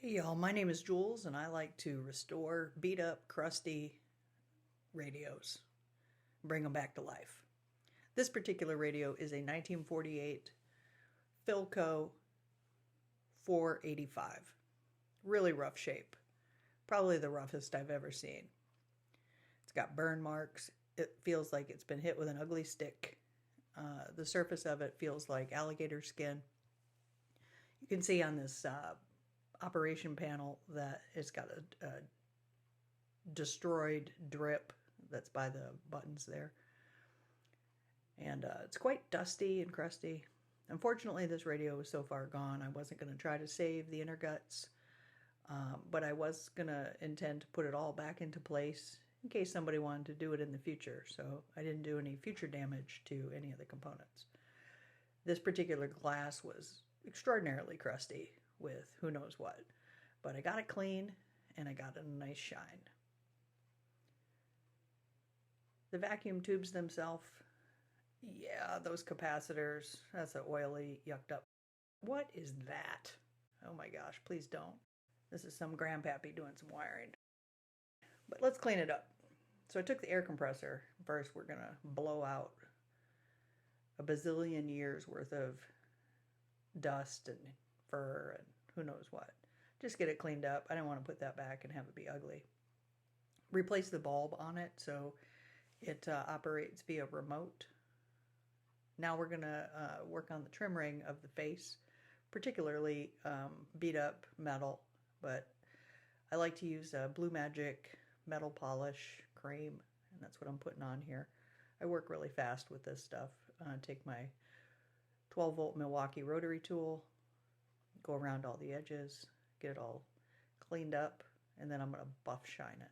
Hey y'all, my name is Jules and I like to restore beat up, crusty radios, bring them back to life. This particular radio is a 1948 Philco 485. Really rough shape. Probably the roughest I've ever seen. It's got burn marks. It feels like it's been hit with an ugly stick. The surface of it feels like alligator skin. You can see on this operation panel that it's got a destroyed drip that's by the buttons there. And it's quite dusty and crusty. Unfortunately, this radio is so far gone, I wasn't going to try to save the inner guts, but I was going to intend to put it all back into place in case somebody wanted to do it in the future, so I didn't do any future damage to any of the components. This particular glass was extraordinarily crusty with who knows what, but I got it clean and I got it a nice shine. The vacuum tubes themselves, yeah, those capacitors, that's an oily, yucked up. What is that? Oh my gosh, please don't. This is some grandpappy doing some wiring. But let's clean it up. So I took the air compressor. First, we're gonna blow out a bazillion years worth of dust and fur and who knows what. Just get it cleaned up. I don't want to put that back and have it be ugly. Replace the bulb on it so it operates via remote. Now we're going to work on the trim ring of the face, particularly beat up metal, but I like to use Blue Magic metal polish cream, and that's what I'm putting on here. I work really fast with this stuff. Take my 12-volt Milwaukee rotary tool, go around all the edges, get it all cleaned up, and then I'm going to buff shine it.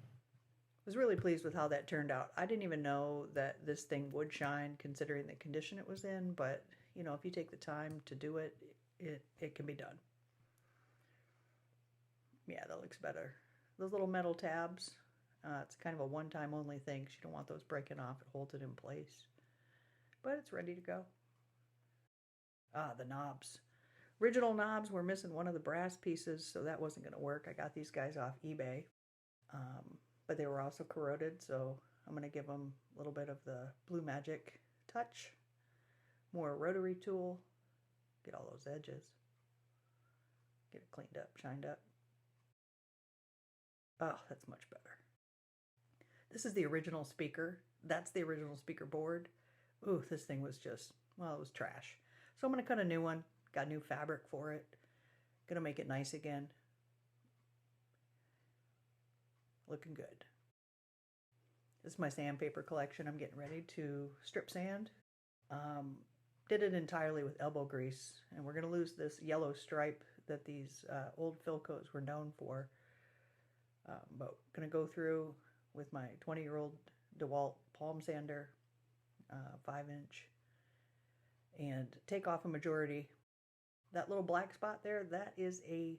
I was really pleased with how that turned out. I didn't even know that this thing would shine considering the condition it was in, but you know, if you take the time to do it, it can be done. Yeah, that looks better. Those little metal tabs, it's kind of a one-time only thing because you don't want those breaking off. It holds it in place. But it's ready to go. The knobs. Original knobs were missing one of the brass pieces, so that wasn't going to work. I got these guys off eBay, but they were also corroded, so I'm going to give them a little bit of the Blue Magic touch. More rotary tool. Get all those edges. Get it cleaned up, shined up. Oh, that's much better. This is the original speaker. That's the original speaker board. Ooh, this thing was just, well, it was trash. So I'm going to cut a new one. Got new fabric for it. Going to make it nice again. Looking good. This is my sandpaper collection. I'm getting ready to strip sand. Did it entirely with elbow grease. And we're going to lose this yellow stripe that these old Philcos were known for. But going to go through with my 20-year-old DeWalt palm sander, 5-inch, and take off a majority. That little black spot there, that is a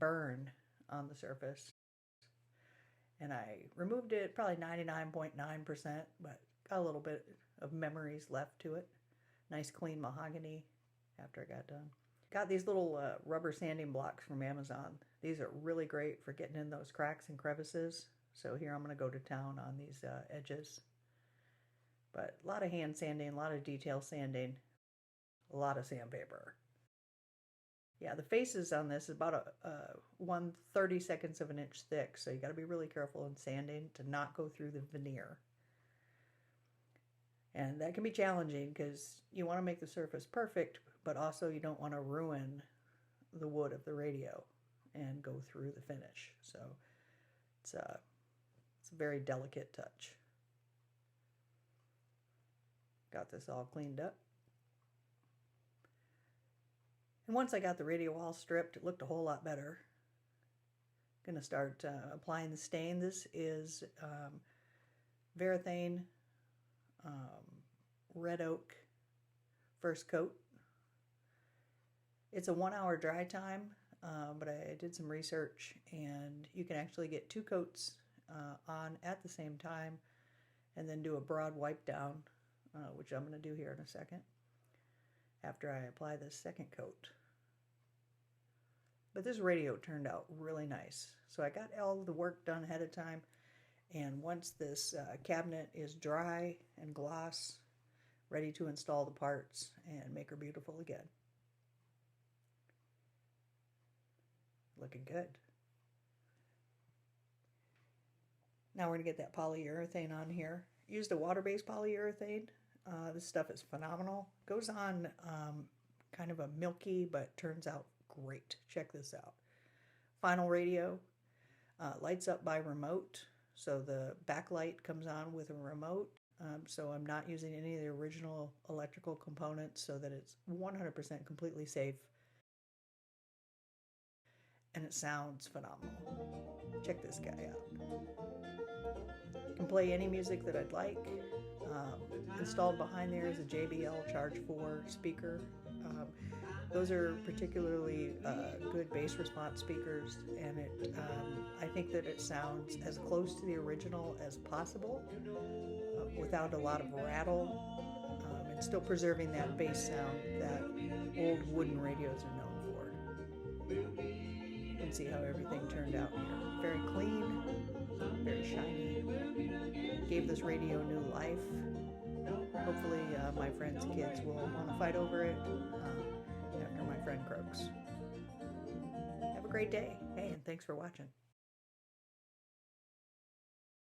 burn on the surface. And I removed it probably 99.9%, but got a little bit of memories left to it. Nice clean mahogany after I got done. Got these little rubber sanding blocks from Amazon. These are really great for getting in those cracks and crevices. So here I'm going to go to town on these edges. But a lot of hand sanding, a lot of detail sanding, a lot of sandpaper. Yeah, the faces on this is about a 1/32 of an inch thick, so you got to be really careful in sanding to not go through the veneer. And that can be challenging because you want to make the surface perfect, but also you don't want to ruin the wood of the radio and go through the finish. So it's a very delicate touch. Got this all cleaned up. And once I got the radio all stripped, it looked a whole lot better. Gonna start applying the stain. This is Varathane Red Oak first coat. It's a 1-hour dry time, but I did some research and you can actually get 2 coats on at the same time and then do a broad wipe down, which I'm going to do here in a second after I apply this second coat. But this radio turned out really nice. So I got all the work done ahead of time. And once this cabinet is dry and gloss, ready to install the parts and make her beautiful again. Looking good. Now we're going to get that polyurethane on here. Used a water-based polyurethane. This stuff is phenomenal. Goes on kind of a milky, but turns out great. Check this out. Final radio. Lights up by remote. So the backlight comes on with a remote. So I'm not using any of the original electrical components so that it's 100% completely safe. And it sounds phenomenal. Check this guy out. I can play any music that I'd like. Installed behind there is a JBL Charge 4 speaker. Those are particularly good bass response speakers, and I think that it sounds as close to the original as possible without a lot of rattle, and still preserving that bass sound that old wooden radios are known for. You can see how everything turned out here. Very clean, very shiny. Gave this radio new life. Hopefully my friend's kids will want to fight over it after my friend croaks. Have a great day. Hey, and thanks for watching.